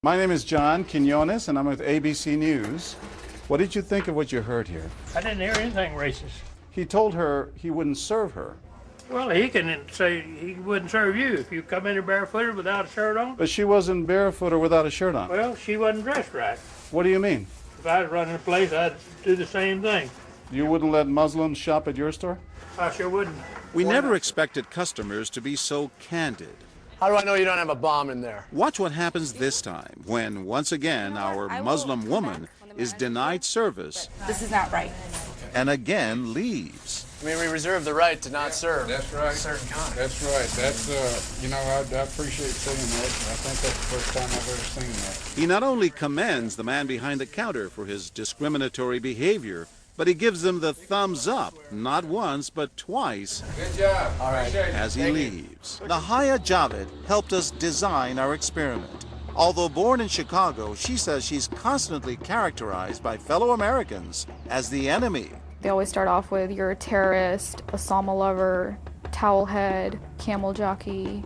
My name is John Quinones, and I'm with ABC News. What did you think of what you heard here? I didn't hear anything racist. He told her he wouldn't serve her. Well, he can say he wouldn't serve you if you come in here barefooted without a shirt on. But she wasn't barefoot or without a shirt on. Well, she wasn't dressed right. What do you mean? If I was running a place, I'd do the same thing. You wouldn't let Muslims shop at your store? I sure wouldn't. We never expected customers to be so candid. How do I know you don't have a bomb in there? Watch what happens this time when, once again, our Muslim woman is denied service. This is not right. And again leaves. I mean, we reserve the right to not serve. That's right. A certain kind. That's right. That's, I appreciate saying that. I think that's the first time I've ever seen that. He not only commends the man behind the counter for his discriminatory behavior, but he gives him the thumbs up, not once, but twice, Good job. All right. as he leaves. Nahaya Javed helped us design our experiment. Although born in Chicago, she says she's constantly characterized by fellow Americans as the enemy. They always start off with, you're a terrorist, Osama lover, towel head, camel jockey.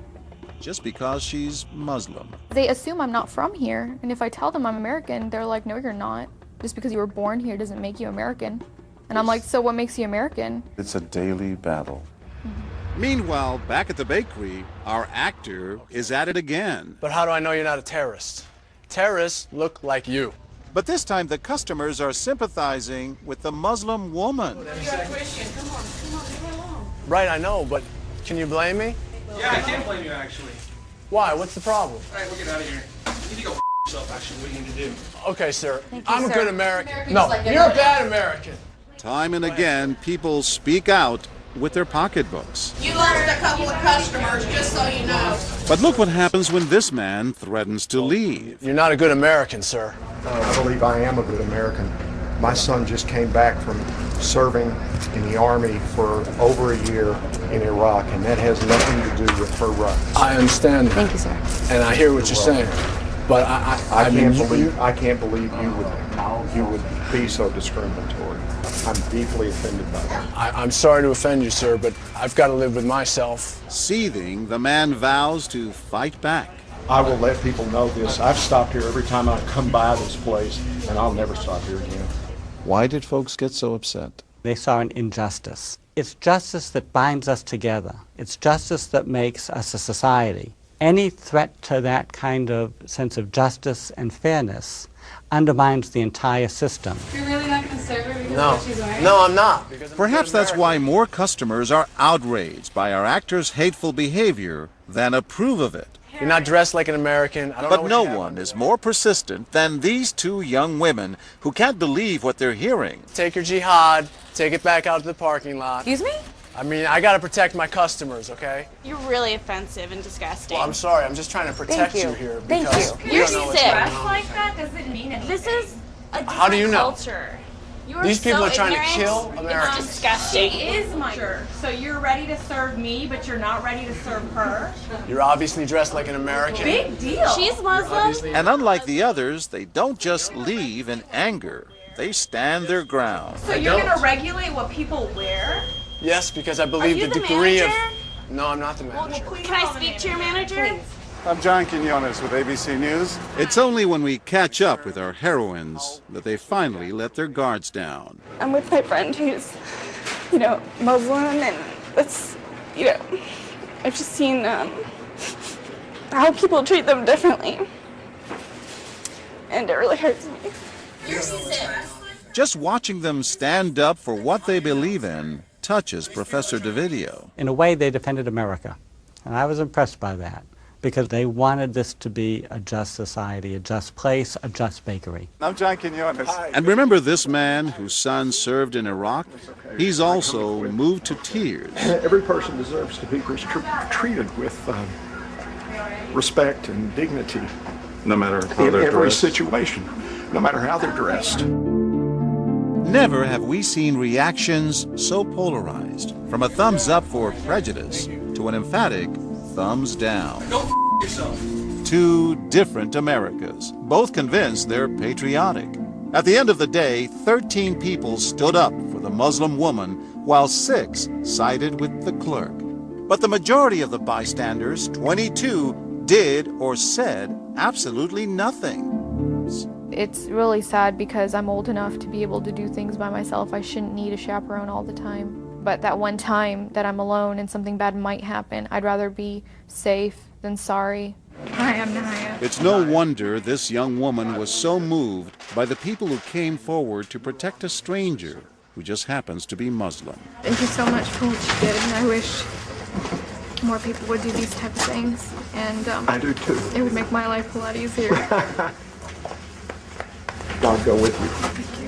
Just because she's Muslim. They assume I'm not from here, and if I tell them I'm American, they're like, no, you're not. Just because you were born here doesn't make you American. And I'm like, so what makes you American? It's a daily battle. Meanwhile, back at the bakery, our actor is at it again. But how do I know you're not a terrorist? Terrorists look like you. But this time the customers are sympathizing with the Muslim woman. You're a Christian. Come on, leave her alone. Right, I know, but can you blame me? Yeah, I can't blame you, actually. Why? What's the problem? All right, we'll get out of here. You need to go yourself, actually. What do you need to do? Okay, sir. Thank you, I'm a sir. good American. American No, just like you're a everybody bad American. Time and again, people speak out with their pocketbooks. You lost a couple of customers, just so you know. But look what happens when this man threatens to leave. You're not a good American, sir. I believe I am a good American. My son just came back from serving in the Army for over a year in Iraq, and that has nothing to do with her rights. I understand that. Thank you, sir. And I hear what you're saying. But I can't mean, believe you would be so discriminatory. I'm deeply offended by that. I'm sorry to offend you, sir, but I've got to live with myself. Seething, the man vows to fight back. I will let people know this. I've stopped here every time I come by this place, and I'll never stop here again. Why did folks get so upset? They saw an injustice. It's justice that binds us together. It's justice that makes us a society. Any threat to that kind of sense of justice and fairness undermines the entire system. You're really not going to serve her because of what she's wearing? No, I'm not. Perhaps that's why more customers are outraged by our actor's hateful behavior than approve of it. You're not dressed like an American. I don't know But what no you have one on. is more persistent than these two young women who can't believe what they're hearing. Take your jihad, take it back out to the parking lot. Excuse me? I mean, I got to protect my customers, okay? You're really offensive and disgusting. Well, I'm sorry. I'm just trying to protect you here Thank because you. we You're don't know what's sick. going on. like that doesn't mean anything. This is a different How do you know? culture. You are These people so are trying to ignorant. kill It's Americans. disgusting. She is my culture. So you're ready to serve me, but you're not ready to serve her? You're obviously dressed like an American. Big deal. She's Muslim. And unlike the others, they don't just leave in anger. They stand their ground. So you're going to regulate what people wear? Yes, because I believe you the the degree manager? of... No, I'm not the manager. Can I speak to your manager? I'm John Quinones with ABC News. It's only when we catch up with our heroines that they finally let their guards down. I'm with my friend who's, Muslim, and it's, I've just seen how people treat them differently. And it really hurts me. You're sick. Just watching them stand up for what they believe in touches Professor DeVideo. In a way, they defended America. And I was impressed by that because they wanted this to be a just society, a just place, a just bakery. I'm John Quinones. And remember this man whose son served in Iraq? He's also moved to tears. Every person deserves to be treated with respect and dignity No matter how in they're every dressed. situation, no matter how they're dressed. Never have we seen reactions so polarized, from a thumbs up for prejudice to an emphatic thumbs down. Go yourself. Two different Americas, both convinced they're patriotic. At the end of the day, 13 people stood up for the Muslim woman, while 6 sided with the clerk. But the majority of the bystanders, 22, did or said absolutely nothing. It's really sad because I'm old enough to be able to do things by myself. I shouldn't need a chaperone all the time. But that one time that I'm alone and something bad might happen, I'd rather be safe than sorry. Hi, I'm Nahaya. It's no wonder this young woman was so moved by the people who came forward to protect a stranger who just happens to be Muslim. Thank you so much for what you did, and I wish more people would do these type of things. And I do too. it would make my life a lot easier. I'll go with you. Thank you.